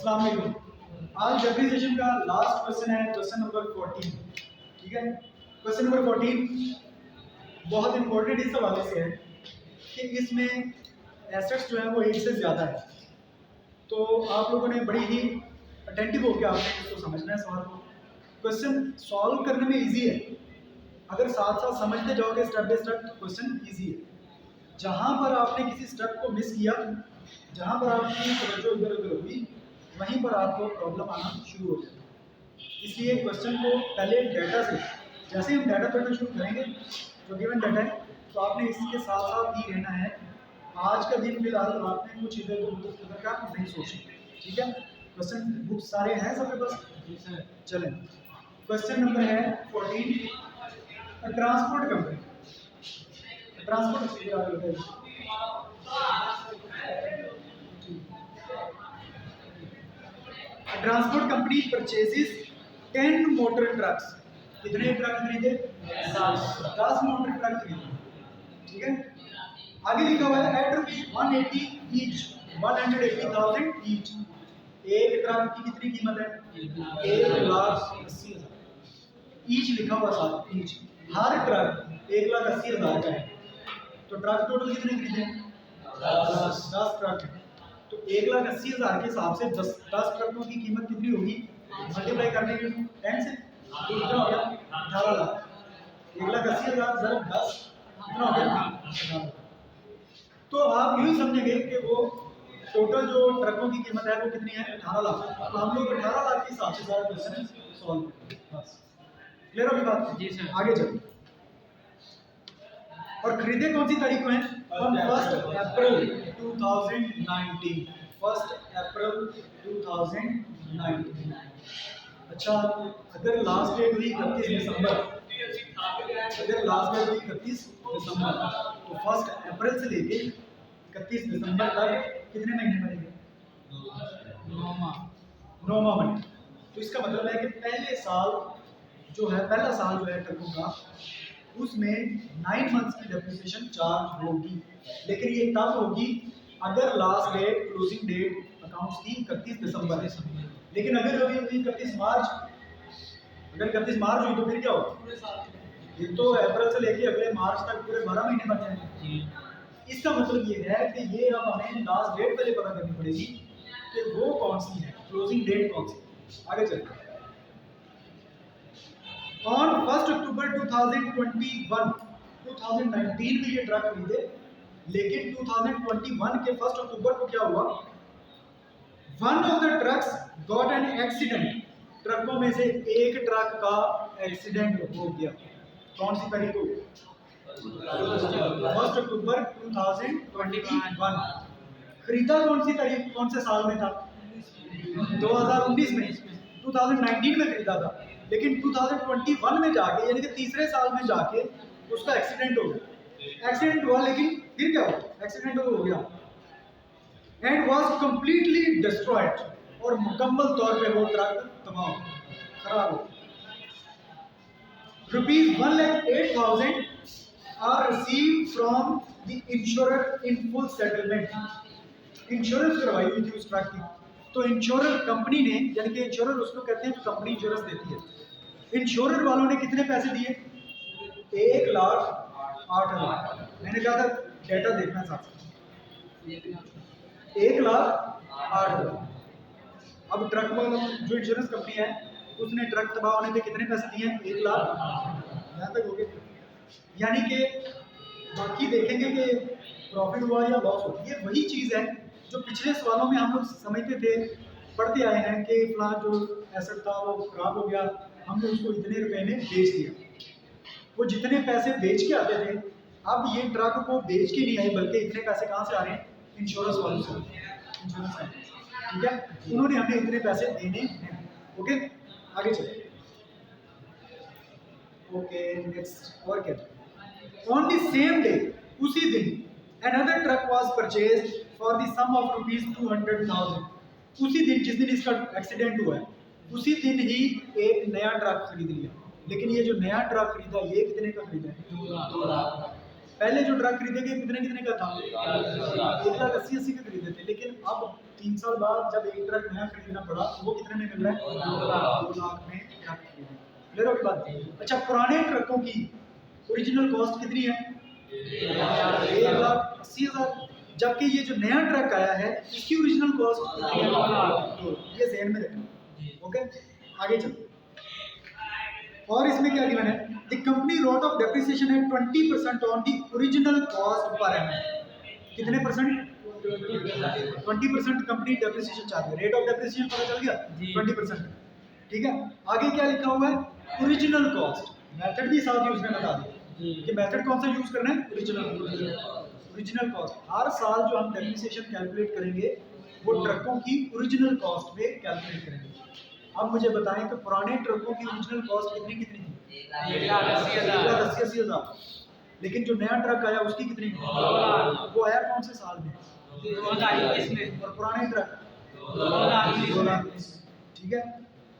अस्सलाम वालेकुम। आज डेप्रिसिएशन का लास्ट क्वेश्चन है, क्वेश्चन नंबर 14। ठीक है, क्वेश्चन नंबर 14 बहुत इंपॉर्टेंट इस हवाले से है कि इसमें एसेट्स जो है वो 8 से ज़्यादा है। तो आप लोगों ने बड़ी ही अटेंटिव होकर आपने इसको समझना है सवाल को। क्वेश्चन सॉल्व करने में इजी है, अगर साथ साथ समझते जाओगे स्टेप बाय स्टेप तो क्वेश्चन इजी है। जहाँ पर आपने किसी स्टेप को मिस किया, जहाँ पर आपकी तवज्जो इधर उधर हुई, वहीं पर आपको प्रॉब्लम आना शुरू हो जाएगी। इसलिए क्वेश्चन को पहले डाटा से, जैसे हम डाटा पढ़ना शुरू करेंगे जो गिवन डाटा है, तो आपने इसके साथ साथ ही रहना है। आज का दिन फिलहाल आपने कुछ इधर उधर का नहीं सोचना, ठीक है। क्वेश्चन बुक सारे हैं सबके पास? चलें, क्वेश्चन नंबर है 14। Transport company, transport company purchases 10 motor trucks. कितने ट्रक खरीदे? 10 मोटर ट्रक खरीदे, ठीक है। आगे लिखा हुआ है एट रुपीज 180 ईच, 180,000 ईच। एक ट्रक की कितनी कीमत है? 1,80,000। ईच लिखा हुआ साथ, ईच। हर ट्रक 1,80,000 का है। तो ट्रक टोटल कितने खरीदे? 10 ट्रक है। तो 1,80,000 के हिसाब से 10 ट्रकों की कीमत कितनी होगी? मल्टीप्लाई करने के 10 से तो कितना हो गया? 18 लाख। 1,80,000 + 10 कितना हो गया? 18 लाख। तो आप यूँ समझेंगे कि वो टोटल जो ट्रकों की कीमत है वो कितनी है? 18 लाख। तो हम लोग 18 लाख के हिसाब से सारा क्वेश्चन सॉल्व करेंगे। बस क्लियर होगी बात? जी सर। आगे चलिए। और खरीदे कौन सी तारीख को हैं? 1 अप्रैल 2019। 1 अप्रैल 2019। अच्छा, अगर लास्ट डेट हुई 31 दिसंबर, अगर लास्ट डेट हुई 31 दिसंबर, तो 1 अप्रैल से लेके 31 दिसंबर तक कितने महीने बनेंगे? 9 माह। 9 माह बने। तो इसका मतलब है कि पहले साल जो है, पहला साल जो है ट्रकों का, उसमें 9 मंथ्स की डेप्रिसिएशन चार्ज होगी। लेकिन ये तब होगी अगर last date, closing date accounts की 31 दिसंबर है। लेकिन अगर अभी 31 मार्च, अगर 31 मार्च हुई तो फिर क्या होगा? ये तो अप्रैल से लेके अगले मार्च तक पूरे 12 महीने बन जाएंगे। इसका मतलब ये है कि ये अब हमें लास्ट डेट पहले पता करनी पड़ेगी कि वो कौन सी है, क्लोजिंग डेट कौन सी। आगे चलते हैं। ऑन 1 अक्टूबर 2021, 2019 में ये ट्रक खरीदे, लेकिन 2021 के 1 अक्टूबर को क्या हुआ? One of the trucks got an accident. ट्रकों में से एक ट्रक का एक्सीडेंट हो गया। कौन सी तारीख को? 1 अक्टूबर 2021। खरीदा कौन सी तारीख, कौन से साल में था? 2019 में। 2019 में खरीदा था, लेकिन 2021 में जाके, यानी कि तीसरे साल में जाके उसका एक्सीडेंट हो गया। एक्सीडेंट हुआ, लेकिन फिर क्या हुआ? एक्सीडेंट हो गया एंड वाज कंप्लीटली डिस्ट्रॉयड, और मुकम्मल तौर पे वो ट्रक तबाह हो गया, खराब हो गया। ₹1,08,000 are received from the insurer in full settlement. Insurance करवाई हुई थी उस ट्रक की, तो इंश्योरर कंपनी ने, यानी कि इंश्योरर उसको कहते हैं जो कंपनी इंश्योरेंस देती है, इंश्योरर वालों ने कितने पैसे दिए? 1,08,000। मैंने कहा था डेटा देखना साथ साथ। 1,08,000। अब ट्रक वालों, जो इंश्योरेंस कंपनी है, उसने ट्रक तबाह होने पे कितने पैसे दिए? 1 लाख। यहाँ तक हो गए। यानी कि बाकी देखेंगे कि प्रॉफिट हुआ या लॉस हुआ। ये वही चीज़ है जो पिछले सवालों में हम लोग समझते थे, पढ़ते आए हैं कि फलां जो एसेट था वो खराब हो गया, हमने उसको इतने रुपए में बेच दिया। वो जितने पैसे बेच के आते थे, अब ये ट्रक को बेच के नहीं आए, बल्कि इतने पैसे कहाँ से आ रहे हैं? इंश्योरेंस वालों से, इंश्योरेंस कंपनी से, ठीक है। उन्होंने हमें इतने पैसे देने हैं। ओके, आगे चलिए। Okay, next. और क्या? ऑन द सेम डे, उसी दिन, another truck was purchased for the sum of ₹200,000। उसी दिन, जिस दिन इसका एक्सीडेंट हुआ है, उसी दिन ही एक नया ट्रक खरीद लिया। लेकिन ये जो नया ट्रक खरीदा, ये कितने का खरीदा है? 2 लाख। पहले जो ट्रक खरीदे गए कितने कितने का था? 1,80,000 का खरीदे थे, लेकिन अब 3 साल बाद जब एक ट्रक नया खरीदना पड़ा तो वो कितने में मिल रहा है? 2 लाख में ट्रक खरीदे। क्लियर हो गई बात? अच्छा, पुराने ट्रकों की ओरिजिनल कॉस्ट कितनी है? 1,80,000। जबकि ये जो नया ट्रक आया है इसकी ओरिजिनल कॉस्ट कितनी है? 2। ये ज़हन में रखना। ओके, आगे चलते। और इसमें क्या गिवन है? The company rate of depreciation है 20% on the original cost per annum. कितने परसेंट? 20% कंपनी डेप्रिसिएशन चार्ज है। रेट ऑफ डेप्रिसिएशन पता चल गया? 20%। ठीक है, आगे क्या लिखा हुआ है? Original cost. मेथड भी साथ ही उसने बता दिया कि मेथड कौन सा यूज करना है? Original cost. हर साल जो हम डेप्रिसिएशन कैलकुलेट करेंगे वो ट्रकों की ओरिजिनल कॉस्ट पे कैलकुलेट करेंगे। अब मुझे बताएं कि पुराने ट्रकों की ओरिजिनल कॉस्ट कितनी थी? 1,80,000। लेकिन जो नया ट्रक आया उसकी कितनी? वो आया कौन से साल में? 2021 में। और पुराने ट्रक 2019। ठीक है,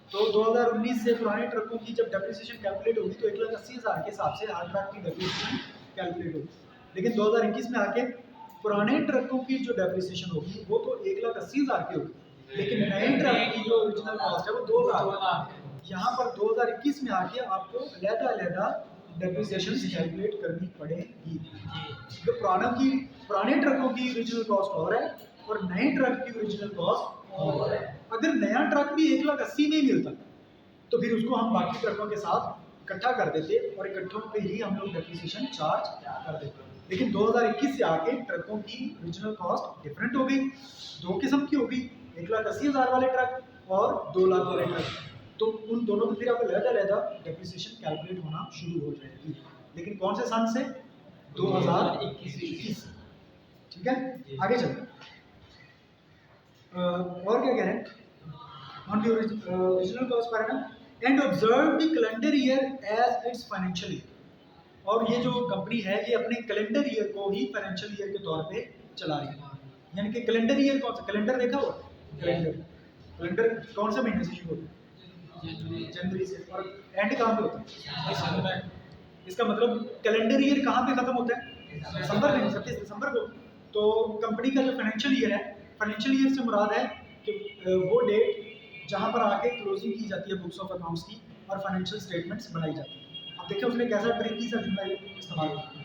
तो 2019 से पुराने ट्रकों की जब डेप्रिसिएशन कैलकुलेट होगी तो 1,80,000 के हिसाब से हर ट्रक की डेप्रिसिएशन कैलकुलेट होगी। लेकिन 2021 में आके पुराने ट्रकों की जो डेप्रिसिएशन होगी वो तो 1,80,000 की होगी, लेकिन नए ट्रक की जो ओरिजिनल कॉस्ट है वो 2 लाख। यहाँ पर 2021 में आके आपको अलग-अलग डेप्रिसिएशन कैलकुलेट करनी पड़ेगी। तो पुराने ट्रकों की ओरिजिनल कॉस्ट और है और नए ट्रक की ओरिजिनल कॉस्ट और है। अगर नया ट्रक भी 1,80,000 में मिलता तो फिर उसको हम बाकी ट्रकों के साथ इकट्ठा कर देते और इकट्ठों पे ही हम लोग डेप्रिसिएशन चार्ज कर देते। लेकिन 2021 से आके ट्रकों की ओरिजिनल कॉस्ट डिफरेंट हो गई। 2 किस्म की होगी, 1,80,000 वाले ट्रक और 2 लाख वाले ट्रक। तो उन दोनों में फिर अब अलग-अलग डेप्रिसिएशन कैलकुलेट होना शुरू हो जाएगी। लेकिन कौन से सन से? 2021। ठीक है, आगे चलते। और क्या कह रहे हैं? On the original cost per annum and observe the calendar year as its financial year. और ये जो कंपनी है ये अपने कैलेंडर ईयर को ही फाइनेंशियल ईयर के तौर पे चला रही है। यानी कि कैलेंडर ईयर कौन सा? कैलेंडर देखा हो? कैलेंडर कौन से महीने से शुरू होता है? जनवरी से। और एंड कहाँ पे होता है? दिसंबर। इसका मतलब कैलेंडर ईयर कहाँ पे खत्म होता है? दिसंबर में, 31 दिसंबर को। तो कंपनी का जो फाइनेंशियल ईयर है, फाइनेंशियल ईयर से मुराद है कि वो डेट जहाँ पर आके क्लोजिंग की जाती है बुक्स ऑफ अकाउंट्स की और फाइनेंशियल स्टेटमेंट्स बनाई जाती है। अब देखिए उसने कैसा ट्रिकी सा जुमला इस्तेमाल किया।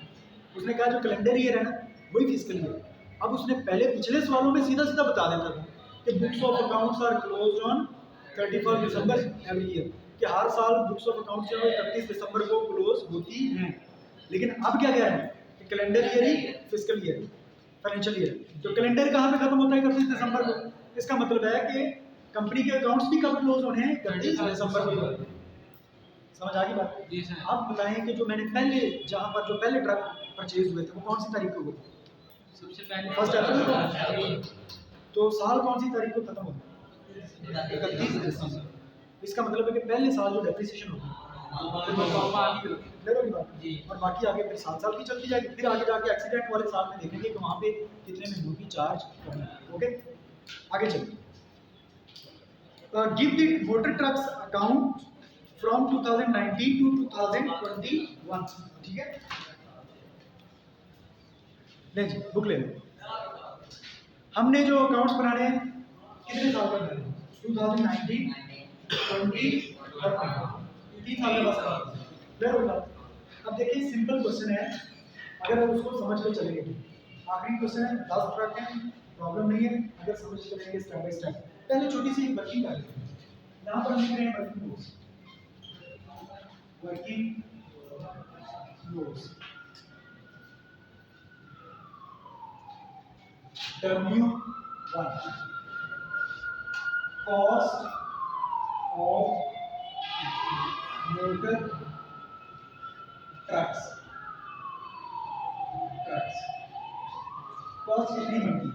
उसने कहा जो कैलेंडर ईयर है ना वही फिस्कल ईयर। अब उसने पहले पिछले सवालों में सीधा सीधा बता देता था कि books of accounts are closed on 31 December every year, कि हर साल बुक्स ऑफ अकाउंट्स जो है 31 दिसंबर को क्लोज होती हैं। लेकिन अब क्या कह रहे हैं कि कैलेंडर ईयर ही फिस्कल ईयर, फाइनेंशियल ईयर। तो कैलेंडर कहाँ पे खत्म होता है? 31 दिसंबर को। इसका मतलब है कि कंपनी के अकाउंट्स भी कब क्लोज होने हैं? 31 दिसंबर को। समझ आ गई बात? आप बताएं कि जो मैंने पहले जहाँ पर जो पहले ट्रक परचेज हुए थे वो कौन सी तारीख को हुए? सबसे पहले 1 अप्रैल को। तो साल कौन सी तारीख को खत्म होगा? 31 दिसंबर। इसका मतलब है कि पहले साल जो डेप्रिसिएशन होगी और बाकी आगे फिर 7 साल की चलती जाएगी। फिर आगे जाके एक्सीडेंट वाले साल में देखेंगे कि वहाँ पे कितने महीनों की चार्ज करनी है। ओके, आगे चलिए। Give the motor trucks account from 2019 to 2021। ठीक है, ले जी बुक ले लो। हमने जो अकाउंट्स बनाने हैं कितने साल का बनाने हैं? 2019, 20 और 3 साल के बाद क्लियर होगा। अब देखिए सिंपल क्वेश्चन है, अगर आप उसको समझ कर चलेंगे। आखिरी क्वेश्चन है, 10 ट्रक है, प्रॉब्लम नहीं है अगर समझ चलेंगे स्टेप बाय स्टेप। पहले छोटी सी वर्किंग कर लेते हैं। यहाँ पर हम लिख रहे हैं working rules. Working rules W1 cost of motor trucks cost कितनी बनती है?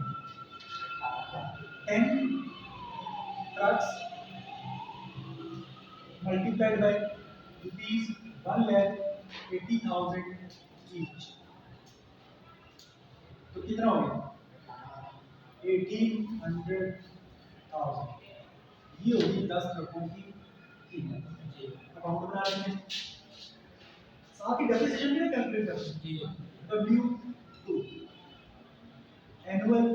10 trucks multiplied by rupees 1,80,000 each, तो कितना हो गया? 1,800,000। ये होगी 10 ट्रकों की कीमत। अकाउंट बना रहे हैं, साथ ही डेप्रिसिएशन भी कैलकुलेट करते हैं। W2 annual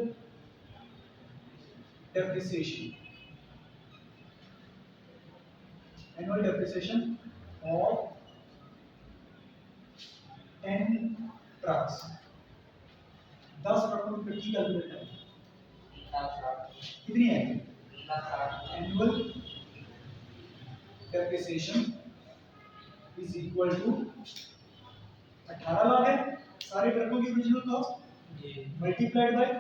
depreciation, annual depreciation of 10 trucks, 10 ट्रकों की कैलकुलेट है कितनी है annual depreciation is equal to 18 lakh है सारे ट्रकों की ओरिजिनल कॉस्ट मल्टीप्लाइड बाय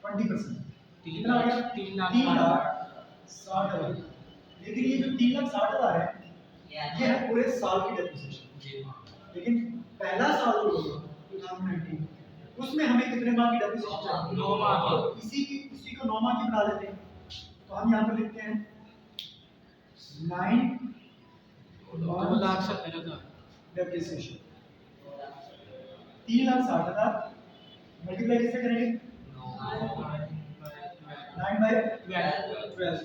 20%, कितना आ गया 3,60,000। लेकिन ये जो 3,60,000 है ये है पूरे साल की डेप्रिसिएशन, लेकिन पहला साल जो होगा 2019 उसमें हमें कितने माह की डेप्रिसिएशन चाहिए 9 माह की। इसी को 9 माह की बना देते हैं। तो हम यहाँ पर लिखते हैं 9 2,70,000 डेप्रिसिएशन 3,60,000 मल्टीप्लाई किससे करेंगे 9 बाय 12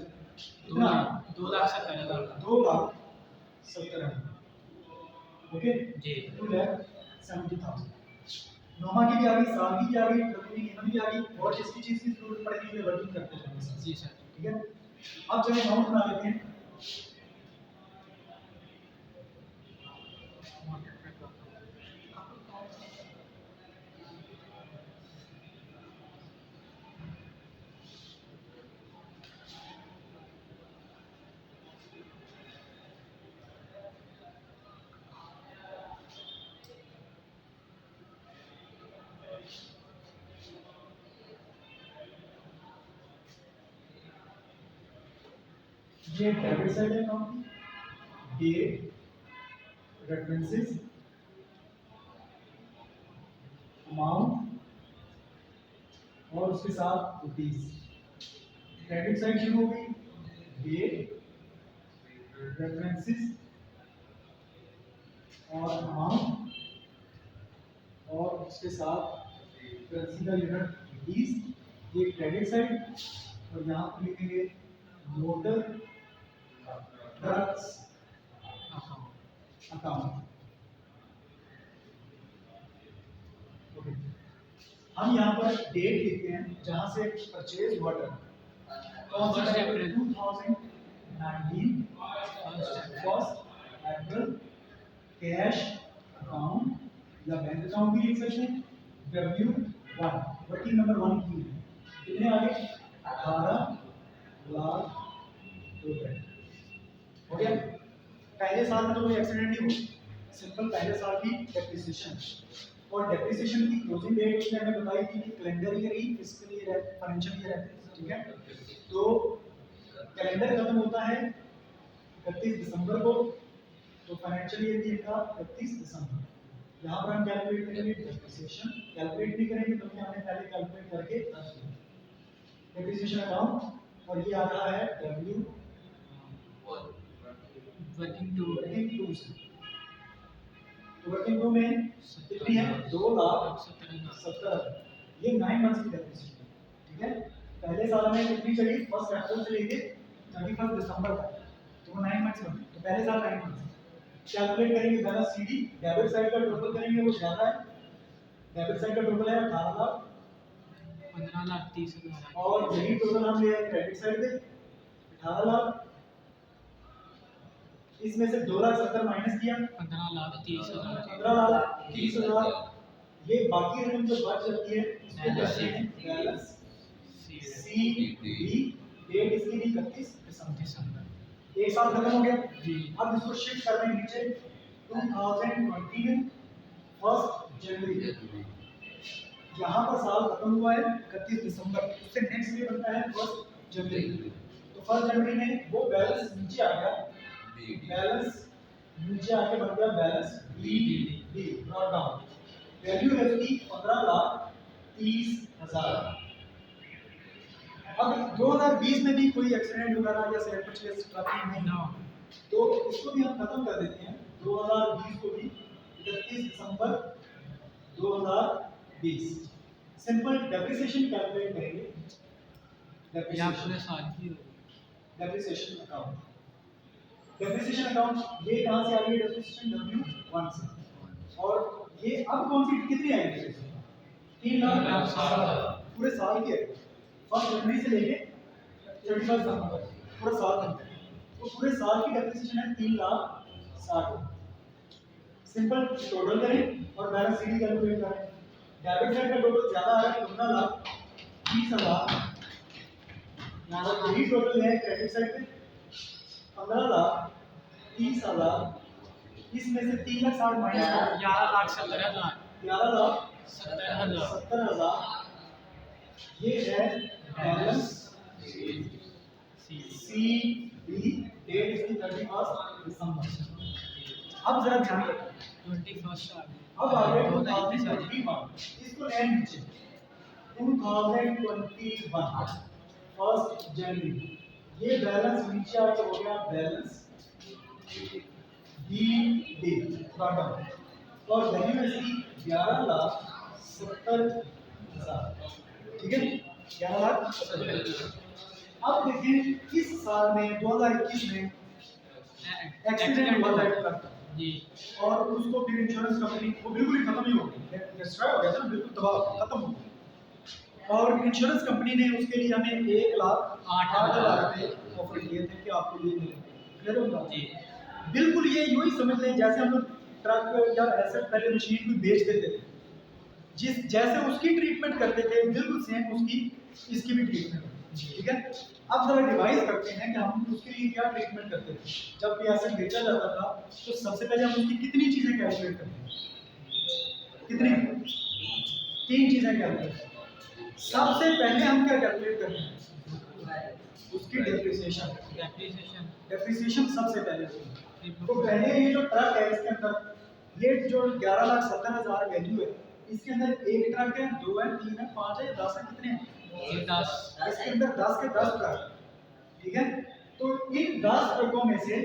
कितना 2,70,000 2,70,000 ओके जी 2,70,000 नोमा की भी आ गई, साल की भी आ गई, ट्रिपल की भी आ गई, और जिसकी चीज की जरूरत पड़ेगी ये वर्किंग करते जाएंगे जी सर। ठीक है। अब चलिए अमाउंट बना लेते हैं। ये डेबिट साइड है अकाउंट की, डेट रेफरेंसेस अमाउंट और उसके साथ रुपीस। क्रेडिट साइड शुरू हो गई, डेट रेफरेंसेस और अमाउंट और उसके साथ करेंसी का यूनिट रुपीस, ये क्रेडिट साइड। और यहाँ पर लिखेंगे मोटर ट्रक्स अकाउंट। ओके, हम यहाँ पर डेट लिखते हैं जहाँ से परचेज हुआ ट्रक, कौन सा अप्रैल 2019 फर्स्ट अप्रैल, कैश अकाउंट या बैंक अकाउंट भी लिख सकते हैं। W1 वर्किंग नंबर 1 की कितने आ गए 18 लाख रुपए हो गया। पहले साल में तो कोई एक्सीडेंट नहीं हुआ, सिंपल पहले साल की डेप्रिसिएशन। और डेप्रिसिएशन की क्लोजिंग डेट उसने हमें बताई थी कि कैलेंडर ईयर ही फिस्कल ईयर है, फाइनेंशियल ईयर है, ठीक है। तो कैलेंडर खत्म होता है 31 दिसंबर को, तो फाइनेंशियल ईयर की का 31 दिसंबर। यहाँ पर हम कैलकुलेट करेंगे डेप्रिसिएशन, कैलकुलेट नहीं करेंगे तो हमने पहले कैलकुलेट करके डेप्रिसिएशन अकाउंट, और ये आ रहा है W working to working to में कितनी है 2,70,000। ये 9 मंथ्स की डेप्रिसिएशन, ठीक है। पहले साल में कितनी चली 1 अप्रैल से लेके 31 दिसंबर तक, तो 9 मंथ्स बने, तो पहले साल 9 मंथ्स। कैलकुलेट करेंगे बैलेंस सीडी, डेबिट साइड का टोटल करेंगे वो ज्यादा है, डेबिट साइड का टोटल है 18,30,000 और यही टोटल हम ले आए क्रेडिट साइड पे 18 लाख। इसमें से 2,70,000 माइनस किया 15,30,000 15,30,000। ये बाकी रकम जो बच जाती है उसको कहते हैं बैलेंस सीडी। डेट इसकी भी 31 दिसंबर। एक साल खत्म हो गया जी। अब इसको शिफ्ट कर रहे हैं नीचे 2020 में 1 जनवरी। यहाँ पर साल खत्म हुआ है 31 दिसंबर, उससे नेक्स्ट डे बनता है 1 जनवरी। तो 1 जनवरी में वो बैलेंस नीचे आ गया, बैलेंस नीचे आके बन गया balance be brought down. Value है इसकी 15,30,000। अब 2020 में भी कोई एक्सीडेंट वगैरह या शेयर परचेज नहीं ना, तो इसको भी हम खत्म कर देते हैं 2020 को भी 31 दिसंबर 2020। सिंपल डेप्रिसिएशन कैलकुलेट करेंगे, डेप्रिसिएशन अकाउंट। डेप्रिसिएशन अकाउंट ये कहां से आ रही है डेप्रिसिएशन W1 से, और ये अब कौन सी कितनी आएगी 3,60,000। पूरे साल की है, 1 जनवरी से लेके 31 दिसंबर पूरा साल बनता है। तो पूरे साल की डेप्रिसिएशन है 3,60,000। सिंपल टोटल करें और बैलेंस शीट कैलकुलेट करें। डेबिट साइड का टोटल ज्यादा आ रहा है 15,30,000, और यही टोटल है क्रेडिट साइड पे 15,30,000। इसमें से 3,60,000 माइनस 11,70,000 11,70,000 70,000 ये है बैलेंस सी बी, डेट इसकी 31 दिसंबर। अब जरा ध्यान रखें, 21 आ गई। अब आ गए 2021 2021, इसको एंड नीचे 2021 1 जनवरी, ये बैलेंस नीचे आके हो गया बैलेंस बी डे बॉटम, और वैल्यू है इसकी 11,70,000। ठीक है, 11,70,000। अब देखिए इस साल में 2021 में एक्सीडेंट हुआ था एक ट्रक, जी और उसको फिर इंश्योरेंस कंपनी वो बिल्कुल ही खत्म ही हो गई, डिस्ट्रॉय हो गया था ना, बिल्कुल तबाह खत्म हो गया। और इंश्योरेंस कंपनी ने उसके लिए हमें 1,08,000 रुपए ऑफर किए थे कि आपको ये मिलेगा। क्लियर होगा जी बिल्कुल, ये यूं ही समझ लें जैसे हम लोग ट्रक या एसेट पहले मशीन को बेच देते थे, जिस जैसे उसकी ट्रीटमेंट करते थे बिल्कुल सेम उसकी इसकी भी ट्रीटमेंट। ठीक है, अब जरा डिवाइस करते हैं कि हम उसके लिए क्या ट्रीटमेंट करते थे। जब भी एसेट बेचा जाता था तो सबसे पहले हम उसकी कितनी चीजें कैलकुलेट करते हैं, कितनी 3 चीजें कैलकुलेट करते हैं। सबसे पहले हम क्या कैलकुलेट करते हैं, उसकी डेप्रिसिएशन। डेप्रिसिएशन डेप्रिसिएशन सबसे पहले होती है। तो पहले ये जो ट्रक है इसके अंदर ये जो 11,70,000 वैल्यू है, इसके अंदर एक ट्रक है, 2 है, 3 है, 5 है या 10 है, कितने हैं? 10 इसके अंदर 10 के 10 ट्रक। ठीक है, तो इन 10 ट्रकों में से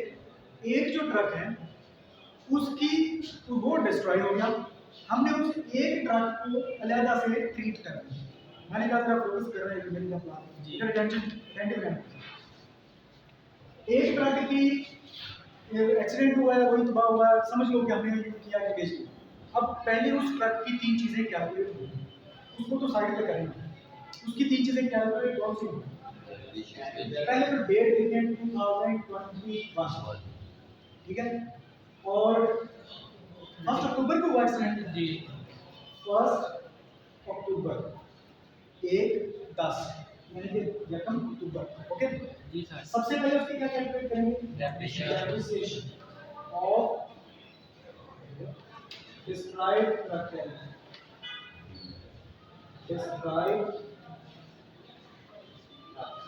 एक जो ट्रक है उसकी तो वो डिस्ट्रॉय हो गया, हमने उस एक ट्रक को अलग से ट्रीट कर दिया। मैंने कहा था फोकस कर रहे हैं मेरी का प्लान जी। इधर टेंशन एक ट्रक की एक्सीडेंट हुआ है, वही तबाह हुआ है, समझ लो कि हमने ये किया कि बेच दिया। अब पहले उस ट्रक की 3 चीजें कैलकुलेट होंगी, उसको तो साइड पे करेंगे। उसकी 3 चीजें कैलकुलेट कौन सी होंगी? पहले तो डेट लिखें 2021, ठीक है, और 1 अक्टूबर को हुआ एक्सीडेंट। जी 1 अक्टूबर 1/10 यानी कि यकम अक्टूबर। ओके, जी सर सबसे पहले उसकी क्या कैलकुलेट करेंगे? डेप्रिसिएशन ऑफ डिस्क्राइब रखते हैं, डिस्क्राइब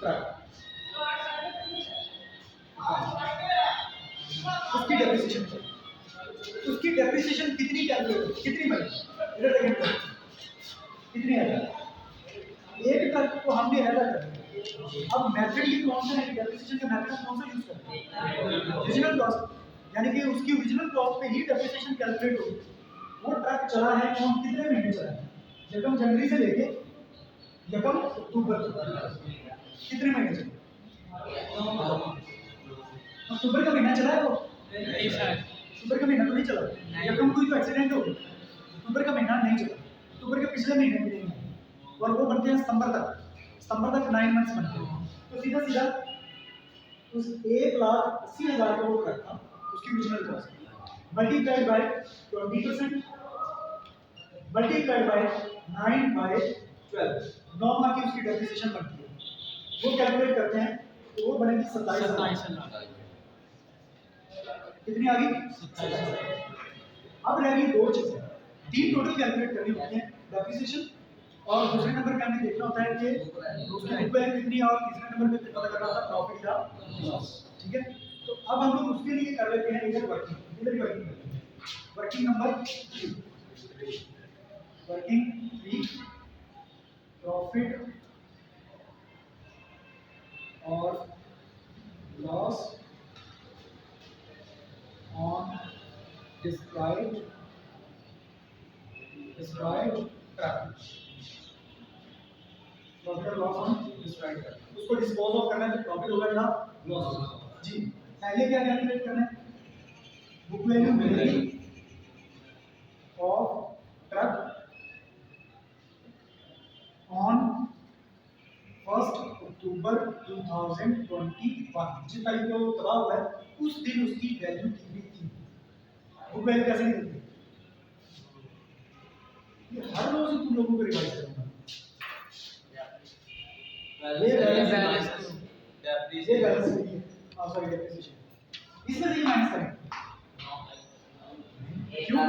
ट्रक, उसकी डेप्रिसिएशन। उसकी डेप्रिसिएशन कितनी कैलकुलेट, कितनी बनी? इधर देखें कितनी है? एक ट्रक को हमने अलग कर दिया। अब मेथड ये कौन सा है, डेप्रिसिएशन का मेथड कौन सा यूज करते हैं? ओरिजिनल कॉस्ट, यानी कि उसकी ओरिजिनल कॉस्ट पे ही डेप्रिसिएशन कैलकुलेट होगी। वो ट्रक चला है कौन, कितने महीने चला है? यकम जनवरी से लेके यकम अक्टूबर तक कितने महीने चले? अक्टूबर का महीना चला है वो? नहीं सर अक्टूबर का महीना तो नहीं चला। यकम कोई तो एक्सीडेंट हो गया, अक्टूबर का महीना नहीं चला, अक्टूबर के पिछले महीने के लिए, और वो बनते हैं सितंबर तक 9 मंथ्स बनते हैं। तो सीधा सीधा उस 1,80,000 का वो ट्रक था, उसकी original cost multiplied by 20%, multiplied by 9/12, 9 माह की उसकी डेप्रिसिएशन बनती है। वो कैलकुलेट करते हैं तो वो बनेगी 27,000। 27,000 कितनी आ गई? 27,000 अब रह गई 2 चीजें, 3 टोटल कैलकुलेट करनी होती है, डेप्रिसिएशन और दूसरे नंबर पे हमें देखना होता है कि उसकी बुक वैल्यू कितनी है, और तीसरे नंबर पे पता करना होता है प्रॉफिट या लॉस। ठीक है, तो अब हम लोग उसके लिए कर लेते हैं इधर वर्किंग, इधर ही वर्किंग करते हैं। वर्किंग नंबर 3, वर्किंग 3, प्रॉफिट और loss on described truck, profit और लॉस ऑन डिस्क्राइब्ड ट्रक। उसको डिस्पोज ऑफ करना है तो प्रॉफिट होगा या लॉस होगा। जी, पहले क्या कैलकुलेट करना है? बुक वैल्यू मिलेगी ऑफ ट्रक ऑन 1 अक्टूबर 2021 जिस तारीख को तबाह हुआ है उस दिन उसकी वैल्यू कितनी थी। वो वैल्यू कैसे निकलती है? ये हर रोज तुम लोगों को रिवाइज करूंगा। ये बैलेंस है, सॉरी डेप्रिसिएशन, इसमें से ही माइनस करें। क्यों?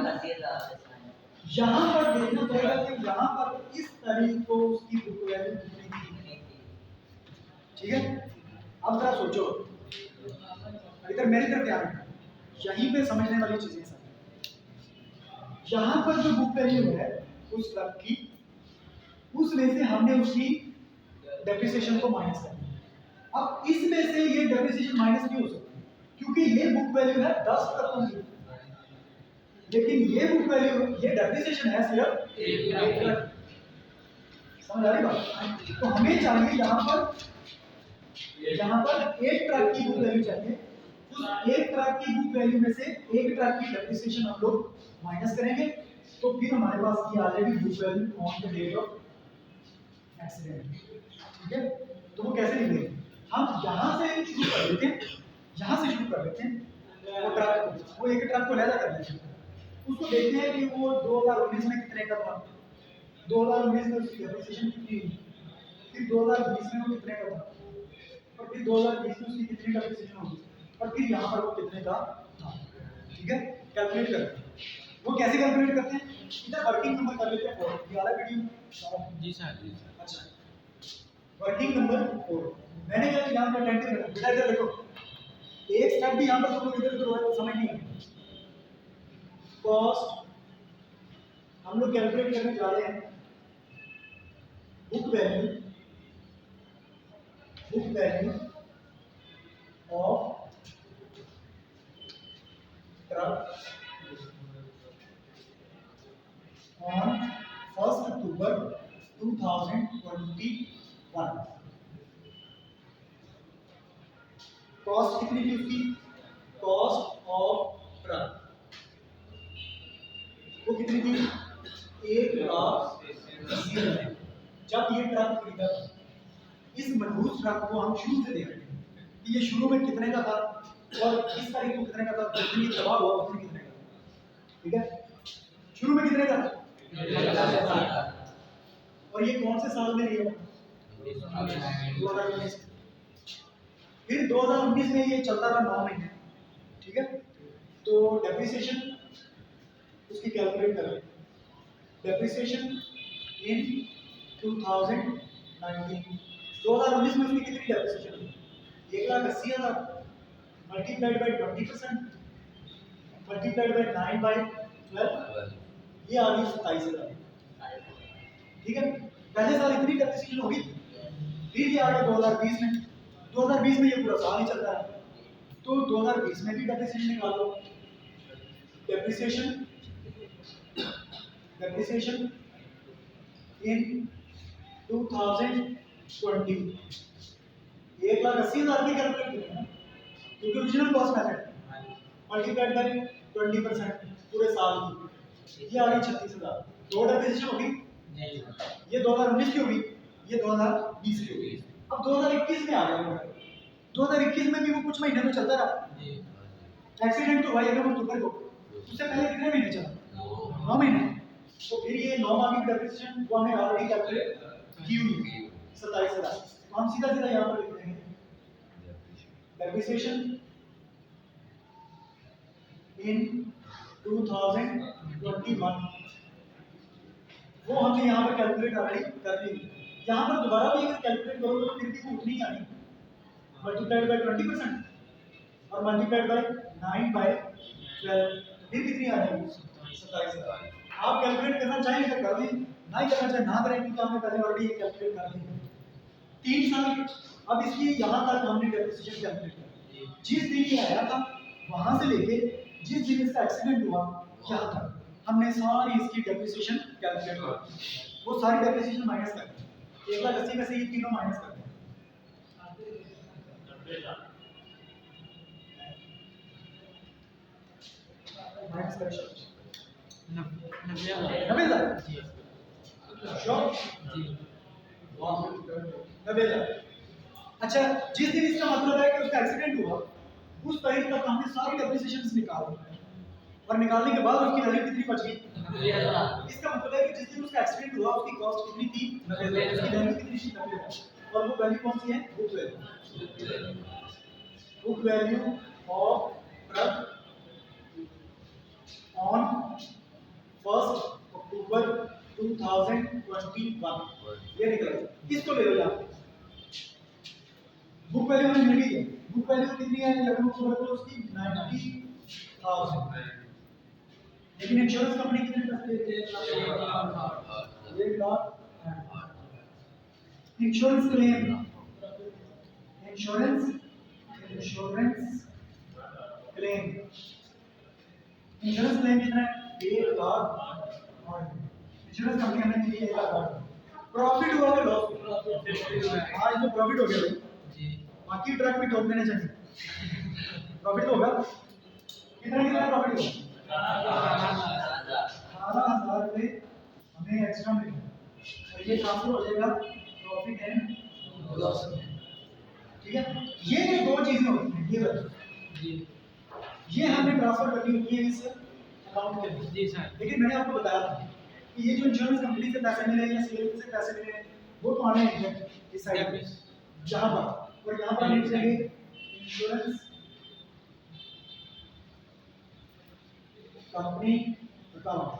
यहाँ पर देखना पड़ेगा कि यहाँ पर इस तारीख को उसकी बुक वैल्यू कितनी थी। ठीक है, अब जरा सोचो, इधर मेरी तरफ ध्यान रखना, यहीं पे समझने वाली चीजें सब। यहाँ पर जो बुक वैल्यू है उस ट्रक की, उसमें से हमने उसकी डेप्रिसिएशन को माइनस कर दिया। अब इसमें से ये डेप्रिसिएशन माइनस नहीं हो सकती क्योंकि ये बुक वैल्यू है 10 ट्रकों की, लेकिन ये बुक वैल्यू, ये डेप्रिसिएशन है सिर्फ एक ट्रक। समझ आ रही बात? तो हमें चाहिए यहाँ पर एक ट्रक की बुक वैल्यू चाहिए। उस एक ट्रक की बुक वैल्यू में से एक ट्रक की डेप्रिसिएशन हम लोग माइनस करेंगे, तो फिर हमारे पास ये आ जाएगी book value on the date of accident. ठीक है, तो वो कैसे निकलेगी? हम यहाँ से शुरू कर लेते हैं, यहाँ से शुरू कर लेते हैं। वो ट्रक, वो एक ट्रक को लैदा कर लेते हैं, उसको देखते हैं कि वो 2019 में कितने का था, 2019 में उसकी डेप्रिसिएशन कितनी हुई, फिर 2020 में वो कितने का था, और फिर 2020 में उसकी कितनी डेप्रिसिएशन होगी, और फिर यहाँ पर वो कितने का था। ठीक है, कैलकुलेट करते हैं। वो कैसे कैलकुलेट करते हैं? इधर वर्किंग नंबर कर लेते हैं 4, ये वाला वीडियो। जी सर। अच्छा, वर्किंग नंबर 4 मैंने क्या यहाँ पर टेंशन रखा, बेटा इधर देखो, एक स्टेप भी यहाँ पर तुम लोग इधर उधर समझ नहीं है। कॉस्ट हम लोग कैलकुलेट करने जा रहे हैं, book value of truck on 1 October 2021। Cost कितनी थी उसकी? कॉस्ट ऑफ ट्रक वो कितनी थी? 1,80,000। जब ये ट्रक खरीदा था, इस मनहूस ट्रक को हम शुरू से देख रहे हैं कि ये शुरू में कितने का था और इस तारीख को कितने का था, जितनी तबाह हुआ उसमें कितने का। ठीक है, शुरू में कितने का था? और ये कौन से साल में लिया? 2019। फिर 2019 में ये चलता रहा 9 महीने। ठीक है, तो डेप्रिसिएशन उसकी कैलकुलेट कर लें। डेप्रिसिएशन इन 2019, 2019 में उसकी कितनी डेप्रिसिएशन हुई? 1,80,000 मल्टीप्लाइड बाय 20% मल्टीप्लाइड बाय 9/12, ये आ गई 27,000। ठीक है, पहले साल इतनी डेप्रिसिएशन होगी, फिर ये आ गया 2020 में। 2020 में ये पूरा साल ही चलता है, तो 2020 में भी डेप्रिसिएशन निकाल लो। डेप्रिसिएशन इन 2020 1,80,000 की कैलकुलेट करेंगे ना, क्योंकि original cost method multiplied by 20% पूरे साल की, ये आ गई 36,000। दो डेप्रिसिएशन होगी, ये 2019 की होगी, ये 2020 की होगी। अब 2021 में आ गया, 2021 में भी वो कुछ महीने तो चलता रहा। एक्सीडेंट तो हुआ है अक्टूबर को, उससे पहले कितने महीने चला? 9 महीने। तो फिर ये 9 माह की डेप्रिसिएशन को हमने ऑलरेडी कैलकुलेट की हुई है 27,000। तो हम सीधा सीधा यहाँ पर लिख देंगे डेप्रिसिएशन इन 2021, वो हमने यहाँ पर कैलकुलेट ऑलरेडी कर ली। यहाँ पर दोबारा भी अगर कैलकुलेट करोगे तो फिर भी वो उतनी ही आनी, मल्टीप्लाइड बाय 20% और मल्टीप्लाइड बाय 9/12, फिर कितनी आ जाएगी? 27,000। आप कैलकुलेट करना चाहें तो कर लें, नहीं करना चाहें ना करें, क्योंकि हमने पहले ऑलरेडी ये कैलकुलेट कर ली 3 साल। अब इसकी यहाँ तक हमने डेप्रिसिएशन कैलकुलेट कर, जिस दिन ये आया था वहां से लेके जिस दिन इसका एक्सीडेंट हुआ यहाँ तक हमने सारी इसकी डेप्रिसिएशन कैलकुलेट कर, वो सारी डेप्रिसिएशन माइनस कर दी। 1,80,000 में से ये तीनों माइनस कर दिए। माइनस करें 90,000। श्योर? 90 लाख। अच्छा, जिस दिन इसका मतलब है कि उसका एक्सीडेंट हुआ उस तारीख तक हमने सारी डेप्रिसिएशंस निकाल दी और निकालने के बाद उसकी वैल्यू कितनी बच गई? 90,000। इसका मतलब है कि जिस दिन उसका एक्सीडेंट हुआ उसकी कॉस्ट कितनी थी? 90,000। उसकी वैल्यू कितनी थी? 90,000। और वो वैल्यू कौन सी है? Book value. Book value of truck on 1 अक्टूबर 2021 ये निकला। किसको ले लो यहाँ? बुक वैल्यू में मिल गई है। बुक वैल्यू कितनी है? 11 अक्टूबर को उसकी 90,000। लेकिन इंश्योरेंस कंपनी कितने पैसे देती है? 1 lakh. Insurance claim, insurance claim, insurance claim कितना है? 1 लाख। इंश्योरेंस कंपनी हमें दी 1 लाख। प्रॉफिट हुआ कि लॉस? आज तो प्रॉफिट हो गया भाई। बाकी ट्रक भी ठोक देने चाहिए। प्रॉफिट होगा कितना प्रॉफिट होगा? 18,000 रुपये हमें एक्स्ट्रा मिलेगा और ये ट्रांसफर हो जाएगा प्रॉफिट एंड लॉस में। ठीक है, ये जो दो चीजें होती हैं ये वाली, ये हमें ट्रांसफर करनी होती है इस अकाउंट के लिए। जी सर। लेकिन मैंने आपको बताया था कि ये जो इंश्योरेंस कंपनी से पैसे मिले या सेल से पैसे मिले वो तो आने हैं इस साइड पे जहां पर, और यहां पर लिख देंगे इंश्योरेंस कंपनी अकाउंट।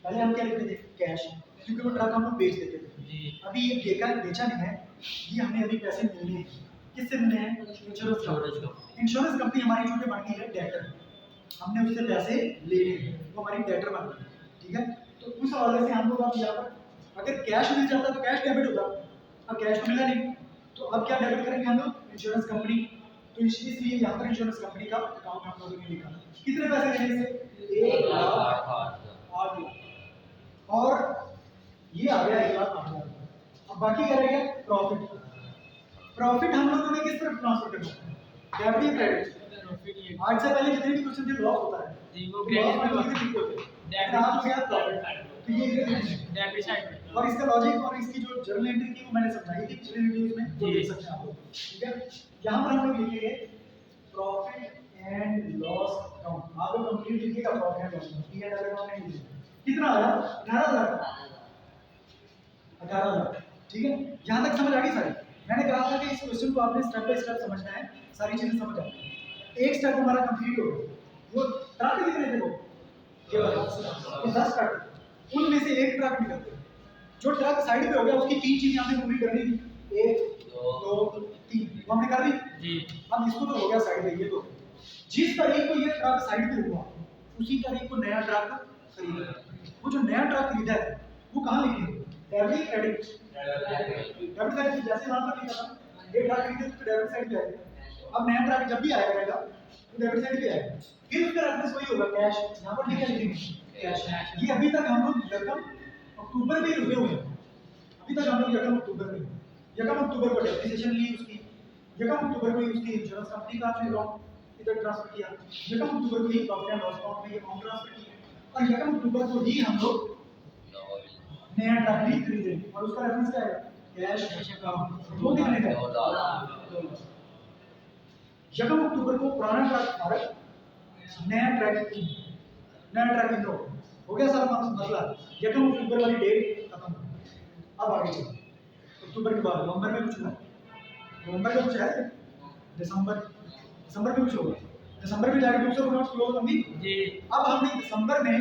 पहले हम क्या लिखते थे? कैश, क्योंकि वो ट्रक हम लोग बेच देते थे। अभी ये बेचा नहीं है, ये हमें अभी पैसे मिलने हैं। किससे मिलने हैं? Insurance company. इंश्योरेंस कंपनी हमारी जो बन गई है डेटर, हमने उससे पैसे ले लिए, वो हमारी डेटर बन गई। ठीक है, तो उस हवाले से हम लोग अब यहाँ पर अगर कैश मिल जाता तो कैश डेबिट होता, अब कैश तो मिला नहीं, तो अब क्या डेबिट करेंगे हम लोग? Insurance company. तो इसलिए यहाँ पर इंश्योरेंस कंपनी का अकाउंट हम लोगों ने लिखा। कितने पैसे लेने से? 1 लाख 8 लाख। और ये आ गया 1 लाख 8 लाख। अब बाकी क्या रह गया? प्रॉफिट। प्रॉफिट हम लोगों ने किस तरफ ट्रांसफर करना है? डेबिट या क्रेडिट? आज से पहले जितने भी क्वेश्चन थे लॉस होता है जी, वो क्रेडिट में क्रेडिट कितने लिखते थे? डेबिट आज हो गया प्रॉफिट। तो ये डेबिट साइड में। और इसका लॉजिक और इसकी जो जर्नल एंट्री थी वो मैंने समझाई थी पिछले वीडियोस में, वो देख सकते हैं आप लोग। ठीक है, यहाँ पर हम लोग लिखेंगे प्रॉफिट एंड लॉस अकाउंट। आप लोग कंप्लीट लिखिएगा profit and loss account, P and L account नहीं लिखिएगा। कितना आया? 18,000। 18,000। ठीक है, यहाँ तक समझ आ गई सारी? मैंने कहा था कि इस क्वेश्चन को आपने स्टेप बाय स्टेप समझना है, सारी चीजें समझ आ जाएंगी। एक स्टेप हमारा कंप्लीट हो गया। वो ट्रक कितने थे? वो ये 10 ट्रक, उनमें से एक ट्रक निकल गया। जो ट्रक साइड पे हो गया उसकी 3 चीजें हमने पूरी करनी थी, 1 2 3, वो हमने कर दी जी। अब इसको तो हो गया साइड पे, ये तो जिस तारीख को ये ट्रक साइड पे हुआ उसी तारीख को नया ट्रक खरीदा। वो जो नया ट्रक खरीदा है वो कहाँ लिखेंगे? Debit credit? डेबिट साइड जैसे वहां पर लिखा था, ये ट्रक खरीदे तो डेबिट साइड पे आएगा। अब नया ट्रक जब भी आएगा तो डेबिट साइड पे आएगा, फिर उसका रेफरेंस वही होगा कैश। यहाँ पर लिखा लिखेंगे कैश। ये अभी तक हम लोग रकम अक्टूबर में रुके हुए हैं, अभी तक हम लोग यकम अक्टूबर में, यकम अक्टूबर को डेप्रिसिएशन ली उसकी, यकम अक्टूबर को ही उसकी इंश्योरेंस कंपनी का आपने अकाउंट इधर ट्रांसफर किया, यकम अक्टूबर को ही प्रॉफिट एंड लॉस अकाउंट में ये अमाउंट ट्रांसफर किया, और यकम अक्टूबर को ही हम लोग नया ट्रक भी खरीदे और उसका रेफरेंस क्या है? Cash account. वो कितने का? 2 लाख। यकम अक्टूबर को पुराना ट्रक भारत, नया ट्रक इन हो गया सारा मसला। यकम अक्टूबर वाली डेट खत्म। अब आगे चलो, अक्टूबर के बाद नवंबर में कुछ हुआ? नवंबर में कुछ है? दिसंबर में कुछ होगा? दिसंबर में जाके बुक्स ऑफ अकाउंट्स क्लोज होंगी जी। अब हमने दिसंबर में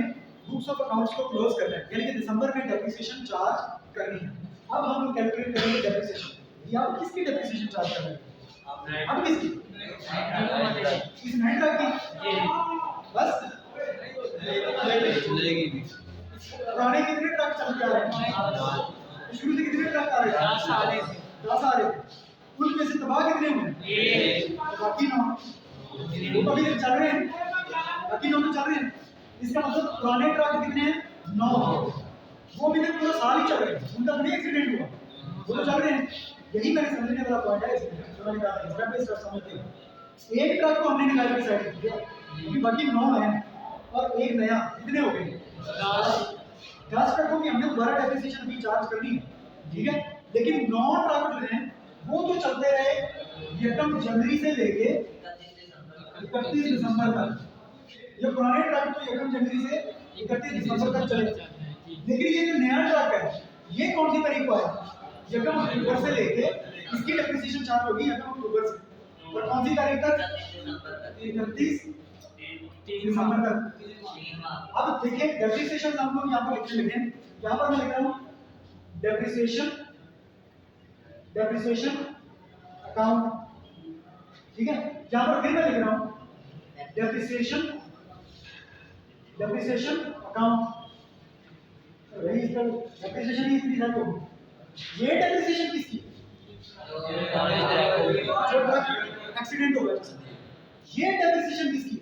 बुक्स ऑफ अकाउंट्स को क्लोज करना है, यानी कि दिसंबर में डेप्रिसिएशन चार्ज करनी है। अब हम कैलकुलेट करेंगे डेप्रिसिएशन। या किसकी डेप्रिसिएशन चार्ज कर रहे हैं? अब किसकी? इस नए ट्रक की। बस पुराने कितने ट्रक चल के आ रहे हैं? शुरू से कितने ट्रक आ रहे हैं? 10 आ रहे थे। 10 आ रहे थे। उनमें से तबाह कितने हुए? बाकी 9। वो अभी चल रहे हैं, बाकी 9 चल रहे हैं। इसका मतलब पुराने ट्रक कितने हैं? 9। वो अभी तक पूरा साल ही चल रहे हैं, उनका कोई एक्सीडेंट हुआ, वो तो चल रहे हैं। यही मैंने समझने वाला पॉइंट है इसमें, जो मैंने कहा स्टेप बाय स्टेप समझते हैं। एक ट्रक को हमने निकाल के साइड कर दिया, अभी बाकी 9 हैं और एक नया, कितने हो गए? 10 ट्रकों की हमने दोबारा डेप्रिसिएशन भी चार्ज करनी है। ठीक है, लेकिन 9 ट्रक जो हैं वो तो चलते रहे 1 जनवरी से लेके 31 दिसंबर तक। ये पुराने ट्रक तो 1 जनवरी से 31 दिसंबर तक चले। लेकिन ये जो नया ट्रक है ये कौन सी तारीख को आया? 1 अक्टूबर से लेके इसकी डेप्रिसिएशन चार्ज होगी 1 अक्टूबर से, और कौन सी तारीख तक? 31 दिसंबर तक। अब देखिए डेप्रिसिएशन हम लोग यहाँ पर लिखने लगे हैं। यहाँ पर मैं लिख रहा हूँ डेप्रिसिएशन अकाउंट, ठीक है। यहाँ पर फिर मैं लिख रहा हूँ डेप्रिसिएशन अकाउंट। वही इसका डेप्रिसिएशन ही इतनी सारी होगी। ये डेप्रिसिएशन किसकी? जो ट्रक एक्सीडेंट हो गया, ये डेप्रिसिएशन किसकी?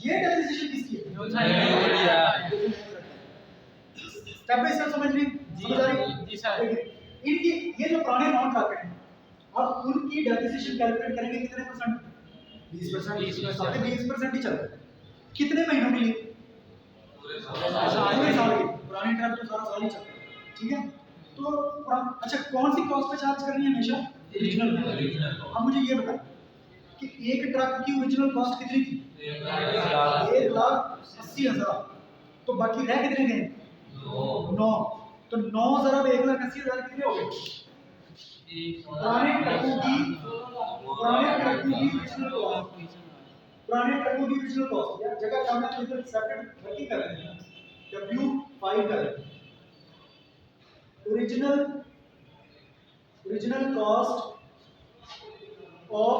ये डेप्रिसिएशन किसकी? स्टेप बाय स्टेप समझ आ रही? जी सर। इनकी ये जो पुराने नोट ट्रक हैं, अब उनकी डेप्रिसिएशन कैलकुलेट करेंगे कितने परसेंट? 20%। साढ़े 20% ही चल रहा है। कितने महीनों के लिए? पूरे साल के। पुराने ट्रक तो सारा साल ही चलता है, ठीक है। तो अच्छा कौन सी कॉस्ट पे चार्ज करनी है? हमेशा ओरिजिनल। अब मुझे ये बताएं कि एक ट्रक की ओरिजिनल कॉस्ट कितनी थी? 1,80,000। तो बाकी रह कितने गए? 9। तो 9 जरा 1,80,000 कितने हो गए? पुराने ट्रकों की ओरिजिनल कॉस्ट या जगह कम है तो इधर सेपरेट वर्किंग कर रहे हैं, W5 कर रहे हैं। Original cost of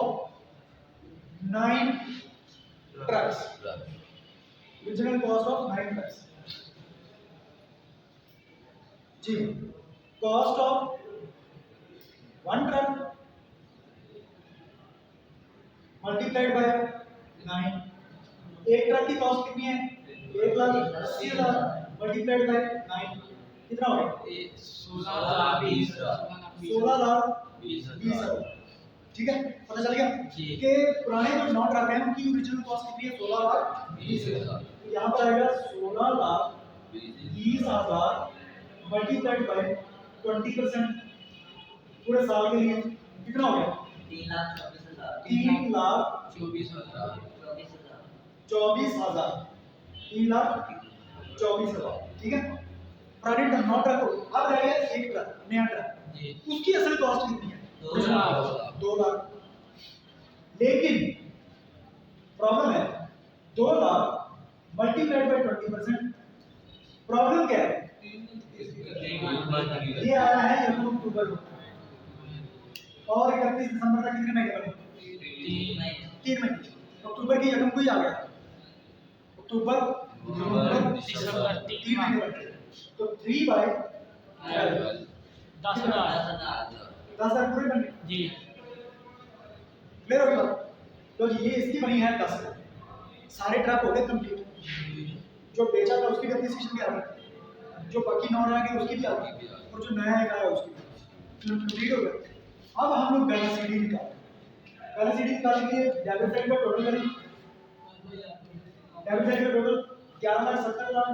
9 trucks. Original cost of 9 trucks जी। Cost of 1 truck multiplied by 9। एक ट्रक की कॉस्ट कितनी है? 1,80,000 मल्टीप्लाइड बाय 9 कितना हो गया? 16,20,000। ठीक है, पता चल गया कि पुराने जो 9 ट्रक हैं उनकी ओरिजिनल कॉस्ट कितनी है? 16,20,000। तो यहाँ पर आएगा 16,20,000 मल्टीप्लाइड बाय 20% पूरे साल के लिए कितना हो गया? 3,24,000। 3,24,000, ठीक है। पुराने 9 ट्रक हो, अब रह गया एक ट्रक, नया ट्रक। उसकी असल कॉस्ट कितनी है? 2 लाख। लेकिन प्रॉब्लम है 2 लाख मल्टीप्लाइड बाय 20%। प्रॉब्लम क्या है? ये आया है 1 अक्टूबर को और 31 दिसंबर तक कितने महीने बने? 3 महीने। अक्टूबर की 1 को ही आ गया। अक्टूबर दिसंबर 3 महीने बचे। तो 3/12 10,000 पूरे बन गए जी। क्लियर हो गया? तो ये इसकी बनी है 10,000। सारे ट्रक हो गए कंप्लीट। जो बेचा था उसकी डेप्रिसिएशन भी आ गई, जो बाकी 9 रह गए उसकी भी आ गई, और जो नया एक आया उसकी भी कंप्लीट हो गया। अब हम लोग बैलेंस शीट निकालने के लिए डेबिट साइड का टोटल करें। डेबिट साइड का टोटल 11,70,000,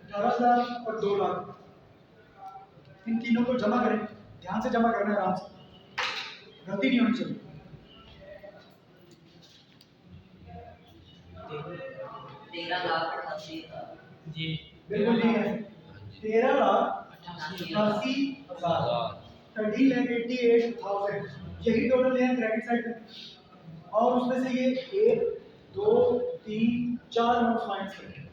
18,000 और 2 लाख। इन तीनों को जमा करें, ध्यान से जमा करना है, आराम से, गलती नहीं होनी चाहिए। 13,88,000 जी बिल्कुल ठीक है। 13,88,000 13,88,000 यही टोटल है क्रेडिट साइड में। और उसमें से ये 1 2 3 4 नोट्स माइनस करें।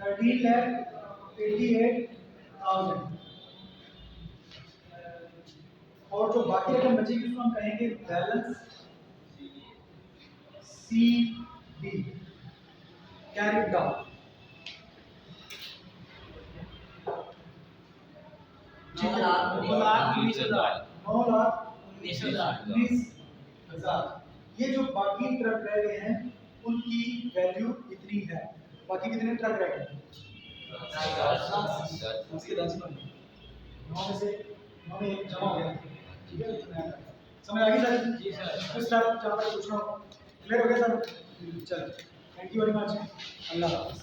13,88,000 और जो बाकी रकम बचेगी उसको हम कहेंगे बैलेंस CB, कैरी डाउन। 9,19,000। ये जो बाकी ट्रक रह गए हैं उनकी वैल्यू इतनी है। बाकी कितने ट्रक रह गए? 9 में से 9 में 1 जमा हो गया, ठीक है। समझ आ गई सर? जी सर। इस तरह जहाँ पर पूछ रहा हूँ, क्लियर हो गया सर? चलो, थैंक यू वेरी मच। अल्लाह हाफ़िज़।